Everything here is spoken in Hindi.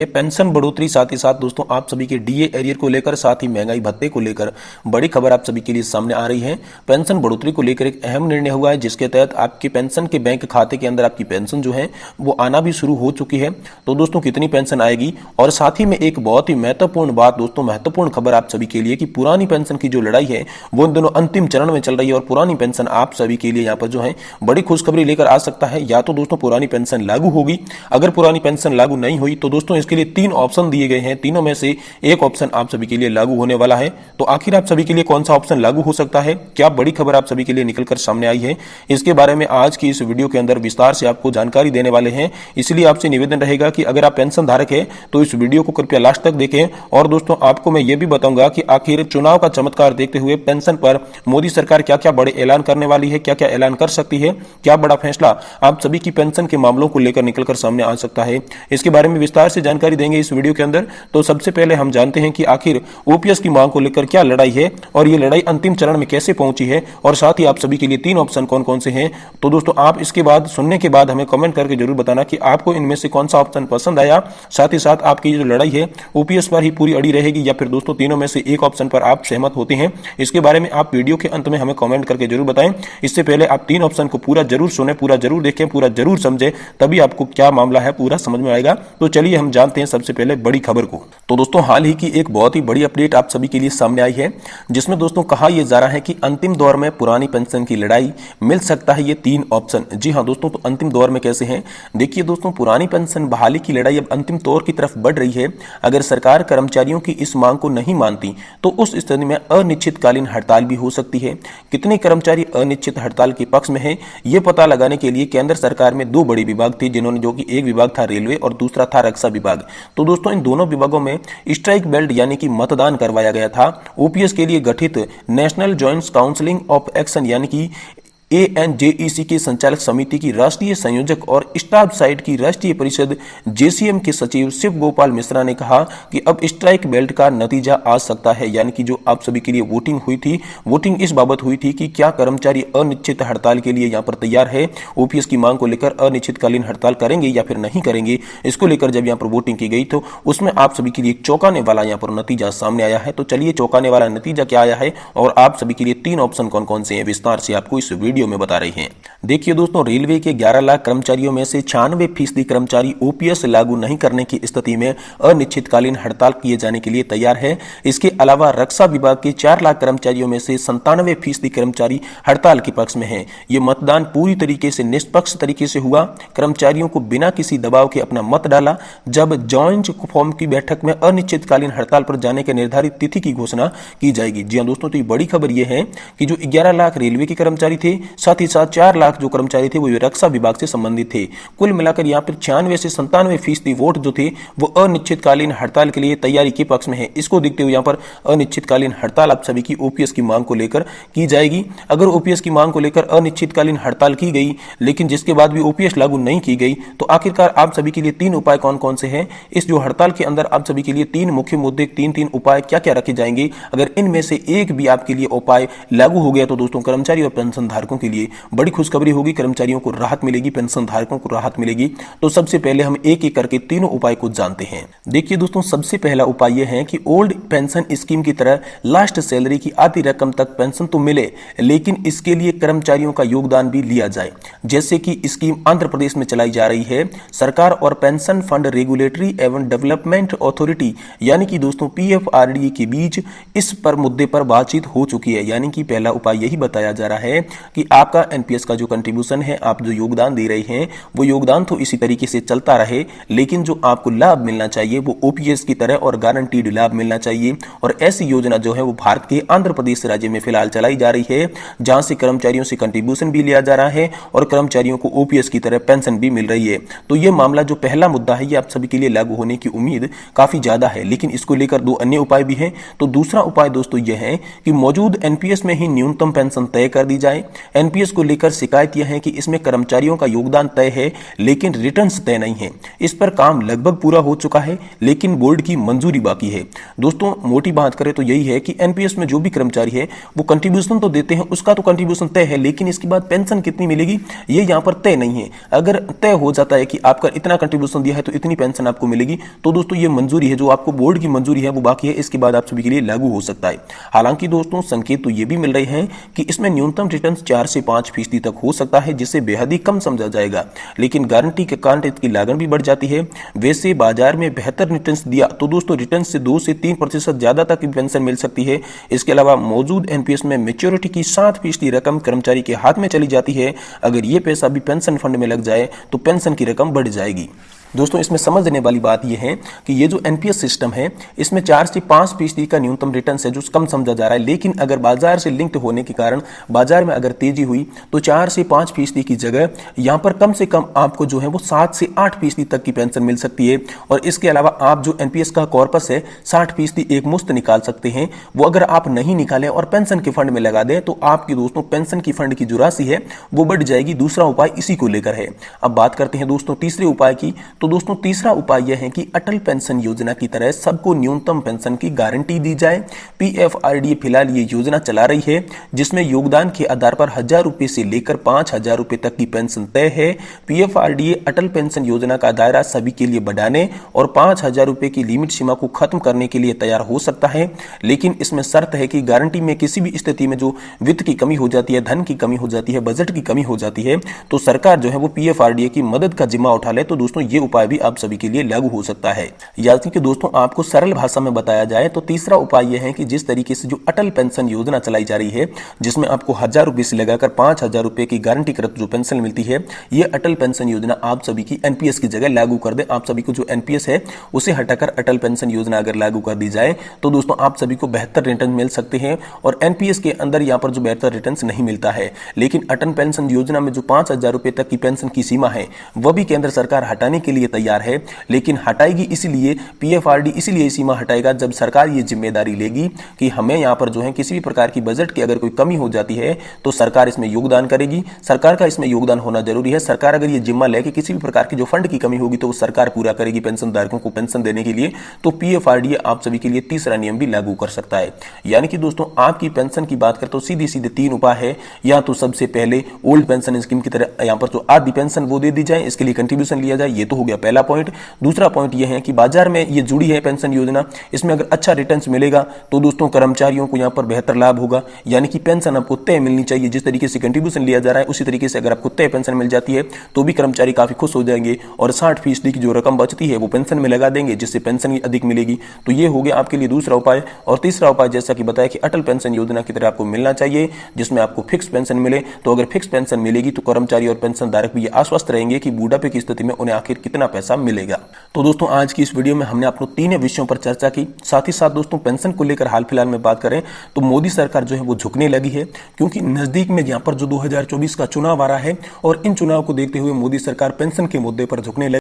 ये पेंशन बढ़ोतरी साथ ही साथ दोस्तों आप सभी के डीए एरियर को लेकर साथ ही महंगाई भत्ते को लेकर बड़ी खबर आप सभी के लिए सामने आ रही है। पेंशन बढ़ोतरी को लेकर एक अहम निर्णय हुआ है जिसके तहत आपके पेंशन के बैंक खाते के अंदर आपकी पेंशन जो है वो आना भी शुरू हो चुकी है। तो दोस्तों कितनी पेंशन आएगी और साथ ही में एक बहुत ही महत्वपूर्ण बात दोस्तों, महत्वपूर्ण खबर आप सभी के लिए कि पुरानी पेंशन की जो लड़ाई है वो इन दोनों अंतिम चरण में चल रही है और पुरानी पेंशन आप सभी के लिए यहाँ पर जो है बड़ी खुशखबरी लेकर आ सकता है। या तो दोस्तों पुरानी पेंशन लागू होगी, अगर पुरानी पेंशन लागू नहीं हुई तो दोस्तों इसके लिए 3 ऑप्शन दिए गए हैं, तीनों में से एक ऑप्शन आप सभी के लिए लागू होने वाला है। तो आखिर आप सभी के लिए कौन सा ऑप्शन लागू हो सकता है, क्या बड़ी खबर आप सभी के लिए निकलकर सामने आई है, इसके बारे में आज की इस वीडियो के अंदर विस्तार से आपको जानकारी देने वाले हैं। इसलिए आपसे निवेदन रहेगा कि अगर आप पेंशन धारक हैं तो इस वीडियो को कृपया लास्ट तक देखें। और दोस्तों आपको मैं ये भी बताऊंगा कि आखिर चुनाव का चमत्कार देखते हुए पेंशन पर मोदी सरकार क्या क्या बड़े ऐलान करने वाली है, क्या क्या ऐलान कर सकती है, क्या बड़ा फैसला आप सभी की पेंशन के मामलों को लेकर निकलकर सामने आ सकता है, इसके बारे में विस्तार से जानकारी देंगे इस वीडियो के अंदर। तो सबसे पहले हम जानते हैं कि आखिर ओपीएस की मांग को लेकर क्या लड़ाई है और ये लड़ाई अंतिम चरण में कैसे पहुंची है और साथ ही आप सभी के लिए 3 ऑप्शन कौन कौन से हैं। तो दोस्तों आप इसके बाद सुनने के बाद हमें कमेंट करके जरूर बताना कि आपको इनमें से कौन सा ऑप्शन पसंद आया। साथ ही साथ आपकी जो लड़ाई है ओपीएस पर ही पूरी अड़ी रहेगी या फिर दोस्तों तीनों में से एक ऑप्शन पर आप सहमत होते हैं, इसके बारे में आप वीडियो के अंत में हमें कमेंट करके जरूर बताएं। इससे पहले आप 3 ऑप्शन को पूरा जरूर सुने, पूरा जरूर देखें, पूरा जरूर समझें, तभी आपको क्या मामला है पूरा समझ में आएगा। तो चलिए हम जानते हैं सबसे पहले बड़ी खबर को। तो दोस्तों हाल ही की एक बहुत ही बड़ी अपडेट आप सभी के लिए सामने आई है जिसमें दोस्तों कहा यह जा रहा है कि अंतिम दौर में पुरानी पेंशन की लड़ाई मिल सकता है ये 3 ऑप्शन। जी हां दोस्तों, तो अंतिम दौर में कैसे हैं, देखिए दोस्तों पुरानी पेंशन बहाली की लड़ाई अब अंतिम दौर की तरफ बढ़ रही है। अगर सरकार कर्मचारियों की इस मांग को नहीं मानती तो उस स्थिति में अनिश्चितकालीन हड़ताल भी हो सकती है। कितने कर्मचारी अनिश्चित हड़ताल के पक्ष में है यह पता लगाने के लिए केंद्र सरकार में 2 बड़े विभाग थे, जिन्होंने जो कि एक विभाग था रेलवे और दूसरा था रक्षा विभाग। तो दोस्तों इन दोनों विभागों में स्ट्राइक बेल्ट यानी कि मतदान करवाया गया था। ओपीएस के लिए गठित national joint counselling of action यानी कि एएनजेईसी के संचालक समिति की राष्ट्रीय संयोजक और स्टाफ साइट की राष्ट्रीय परिषद जेसीएम के सचिव शिव गोपाल मिश्रा ने कहा कि अब स्ट्राइक बेल्ट का नतीजा आ सकता है। यानी कि जो आप सभी के लिए वोटिंग हुई थी, वोटिंग इस बाबत हुई थी कि क्या कर्मचारी अनिश्चित हड़ताल के लिए यहां पर तैयार है, ओपीएस की मांग को लेकर अनिश्चितकालीन हड़ताल करेंगे या फिर नहीं करेंगे। इसको लेकर जब यहां पर वोटिंग की गई तो उसमें आप सभी के लिए एक चौंकाने वाला यहां पर नतीजा सामने आया है। तो चलिए चौंकाने वाला नतीजा क्या आया है और आप सभी के लिए 3 ऑप्शन कौन कौन से हैं विस्तार से आपको इस वीडियो में बता रहे हैं। देखिए दोस्तों, रेलवे के 11 लाख कर्मचारियों में से 96% कर्मचारी ओपीएस लागू नहीं करने की स्थिति में अनिश्चितकालीन हड़ताल किए जाने के लिए तैयार है। इसके अलावा रक्षा विभाग के 4 लाख कर्मचारियों में से 97% कर्मचारी हड़ताल के पक्ष में हैं। यह मतदान पूरी तरीके से निष्पक्ष तरीके से हुआ। कर्मचारियों को बिना किसी दबाव के अपना मत डाला जब जॉइंट फॉर्म की बैठक में अनिश्चितकालीन हड़ताल पर जाने के निर्धारित तिथि की घोषणा की जाएगी। जी हां दोस्तों, तो ये बड़ी खबर यह है कि जो 11 लाख रेलवे के कर्मचारी थे, साथ ही साथ 4 लाख जो कर्मचारी थे वो रक्षा विभाग से संबंधित थे। कुल मिलाकर यहाँ पर 96 से 97% वोट जो थे वो अनिश्चितकालीन हड़ताल के लिए तैयारी के पक्ष में है। इसको देखते हुए यहाँ पर अनिश्चितकालीन हड़ताल आप सभी की ओपीएस की मांग को लेकर की जाएगी। अगर ओपीएस की मांग को लेकर अनिश्चितकालीन हड़ताल की गई लेकिन जिसके बाद भी ओपीएस लागू नहीं की गई तो आखिरकार आप सभी के लिए 3 उपाय कौन कौन से हैं। इस जो हड़ताल के अंदर आप सभी के लिए 3 मुख्य मुद्दे, 3 उपाय क्या क्या रखे जाएंगे। अगर इनमें से एक भी आपके लिए उपाय लागू हो गया तो दोस्तों कर्मचारी और पेंशन धारकों के लिए बड़ी खुशखबरी होगी, कर्मचारियों को राहत मिलेगी, पेंशन धारकों को राहत मिलेगी। तो सबसे पहले हम एक एक करके तीनों उपाय को जानते हैं। देखिए दोस्तों, सबसे पहला उपाय यह है कि ओल्ड पेंशन स्कीम की तरह लास्ट सैलरी की आधी रकम तक पेंशन तो मिले लेकिन इसके लिए कर्मचारियों का योगदान भी लिया जाए। जैसे कि स्कीम आंध्र प्रदेश में चलाई जा रही है। सरकार और पेंशन फंड रेगुलेटरी एवं डेवलपमेंट अथॉरिटी यानी कि दोस्तों पीएफआरडीए के बीच इस पर मुद्दे पर बातचीत हो चुकी है। यानी कि पहला उपाय यही बताया जा रहा है कि आपका एनपीएस का जो कंट्रीब्यूशन है, आप जो योगदान दे रहे हैं वो योगदान तो इसी तरीके से चलता रहे लेकिन जो आपको लाभ मिलना चाहिए वो ओपीएस की तरह और गारंटीड लाभ मिलना चाहिए। और ऐसी योजना जो है वो भारत के आंध्र प्रदेश राज्य में फिलहाल चलाई जा रही है जहां से कर्मचारियों से कंट्रीब्यूशन भी लिया जा रहा है और कर्मचारियों को ओपीएस की तरह पेंशन भी मिल रही है। तो ये मामला जो पहला मुद्दा है ये आप सभी के लिए लागू होने की उम्मीद काफी ज्यादा है, लेकिन इसको लेकर 2 अन्य उपाय भी हैं। तो दूसरा उपाय दोस्तों यह है कि मौजूद एनपीएस में ही न्यूनतम पेंशन तय कर दी जाए। एनपीएस को लेकर शिकायत यह है कि इसमें कर्मचारियों का योगदान तय है लेकिन रिटर्न्स तय नहीं है। इस पर काम लगभग पूरा हो चुका है लेकिन बोर्ड की मंजूरी बाकी है। दोस्तों मोटी बात करें तो यही है कि एनपीएस में जो भी कर्मचारी है वो कंट्रीब्यूशन तो देते हैं, उसका तो कंट्रीब्यूशन तय है, लेकिन इसके बाद पेंशन कितनी मिलेगी ये यहां पर तय नहीं है। अगर तय हो जाता है कि आपका इतना कंट्रीब्यूशन दिया है तो इतनी पेंशन आपको मिलेगी, तो दोस्तों ये मंजूरी है, जो आपको बोर्ड की मंजूरी है वो बाकी है, इसके बाद आप सभी के लिए लागू हो सकता है। हालांकि दोस्तों संकेत तो ये भी मिल रहे हैं कि इसमें न्यूनतम रिटर्न 4 से 5% तक हो सकता है, जिसे बेहद ही कम समझा जाएगा, लेकिन गारंटी के कारण इसकी लागत भी बढ़ जाती है। वैसे बाजार में बेहतर रिटर्न दिया तो दोस्तों रिटर्न से 2 से 3% ज्यादा तक की पेंशन मिल सकती है। इसके अलावा मौजूद एनपीएस में मैच्योरिटी की 7% रकम कर्मचारी के हाथ में चली जाती है। अगर ये पैसा भी पेंशन फंड में लग जाए तो पेंशन की रकम बढ़ जाएगी। दोस्तों इसमें समझने वाली बात यह है कि ये जो एनपीएस सिस्टम है इसमें 4 से 5% का न्यूनतम रिटर्न है जो कम समझा जा रहा है, लेकिन अगर बाजार से लिंक्ड होने के कारण बाजार में अगर तेजी हुई तो 4 से 5% की जगह यहां पर कम से कम आपको जो है वो 7 से 8% तक की पेंशन मिल सकती है। और इसके अलावा आप जो एनपीएस का कॉर्पस है 60% एक मुश्त निकाल सकते हैं। वो अगर आप नहीं निकालें और पेंशन के फंड में लगा दें तो आपकी दोस्तों पेंशन की फंड की जो राशि है वो बढ़ जाएगी। दूसरा उपाय इसी को लेकर है। अब बात करते हैं दोस्तों तीसरे उपाय की। तो दोस्तों तीसरा उपाय यह है कि अटल पेंशन योजना की तरह सबको न्यूनतम पेंशन की गारंटी दी जाए। पीएफआरडीए फिलहाल ये योजना चला रही है जिसमें योगदान के आधार पर 1000 रुपए से लेकर 5000 रुपए तक की पेंशन तय है। पीएफआरडीए अटल पेंशन योजना का दायरा सभी के लिए बढ़ाने और 5000 रुपए की लिमिट सीमा को खत्म करने के लिए तैयार हो सकता है, लेकिन इसमें शर्त है कि गारंटी में किसी भी स्थिति में जो वित्त की कमी हो जाती है, धन की कमी हो जाती है, बजट की कमी हो जाती है, तो सरकार जो है वो पीएफआरडीए की मदद का जिम्मा उठा ले। तो दोस्तों ये उपाय भी आप सभी के लिए लागू हो सकता है। याद रखिए दोस्तों आपको सरल भाषा में बताया जाए तो तीसरा उपाय यह है कि जिस तरीके से जो अटल पेंशन योजना चलाई जा रही है जिसमें आपको 1000 रुपए से लगाकर 5000 रुपए की गारंटीकृत जो पेंशन मिलती है, ये अटल पेंशन योजना आप सभी की एनपीएस की जगह लागू कर दे। आप सभी को जो एनपीएस है उसे हटाकर अटल पेंशन योजना अगर लागू कर दी जाए तो दोस्तों आप सभी को बेहतर रिटर्न मिल सकते हैं। और एनपीएस के अंदर यहाँ पर जो बेहतर रिटर्न नहीं मिलता है, लेकिन अटल पेंशन योजना में जो 5000 रुपए तक की पेंशन की सीमा है वह भी केंद्र सरकार हटाने के लिए तैयार है, लेकिन हटाएगी इसलिए पीएफआरडी इसलिए सीमा हटाएगा जब सरकार ये जिम्मेदारी लेगी कि हमें यहां पर जो है किसी भी प्रकार की बजट की अगर कोई कमी हो जाती है तो सरकार इसमें योगदान करेगी। सरकार का इसमें योगदान होना जरूरी है। सरकार अगर ये जिम्मा ले कि किसी भी प्रकार की जो फंड की कमी होगी तो वो सरकार पूरा करेगी पेंशन धारकों को पेंशन देने के लिए, तो पीएफआरडी आप सभी के लिए तीसरा नियम भी लागू कर सकता है। यानी कि दोस्तों आपकी पेंशन की बात करें तो सीधे सीधे 3 उपाय है। या तो सबसे पहले ओल्ड पेंशन स्कीम की तरह यहां पर जो आधी पेंशन वो दे दी जाए, इसके लिए कंट्रीब्यूशन लिया जाए, ये तो हो गया पहला पॉइंट। दूसरा पॉइंट यह है कि बाजार में ये जुड़ी है पेंशन योजना, इसमें अगर अच्छा रिटर्न्स मिलेगा तो दोस्तों कर्मचारियों को यहां पर बेहतर लाभ होगा। यानी कि पेंशन आपको तय मिलनी चाहिए, जिस तरीके से कंट्रीब्यूशन लिया जा रहा है उसी तरीके से अगर आपको तय पेंशन मिल जाती है तो भी कर्मचारी काफी खुश हो जाएंगे और 60% की जो रकम बचती है वो पेंशन में लगा देंगे, जिससे पेंशन अधिक मिलेगी। तो ये हो गया आपके लिए दूसरा उपाय। और तीसरा उपाय जैसा कि बताया कि अटल पेंशन योजना की तरह आपको मिलना चाहिए जिसमें आपको फिक्स पेंशन मिले। तो अगर फिक्स पेंशन मिलेगी तो कर्मचारी और पेंशन धारक भी आश्वस्त रहेंगे कि बुढ़ापे की स्थिति में उन्हें आखिर कितना पैसा मिलेगा। तो दोस्तों आज की इस वीडियो में हमने आपको 3 विषयों पर चर्चा की। साथ ही साथ दोस्तों पेंशन को लेकर हाल फिलहाल में बात करें तो मोदी सरकार जो है वो झुकने लगी है, क्योंकि नजदीक में यहाँ पर जो 2024 का चुनाव आ रहा है और इन चुनाव को देखते हुए मोदी सरकार पेंशन के मुद्दे पर झुकने लगी।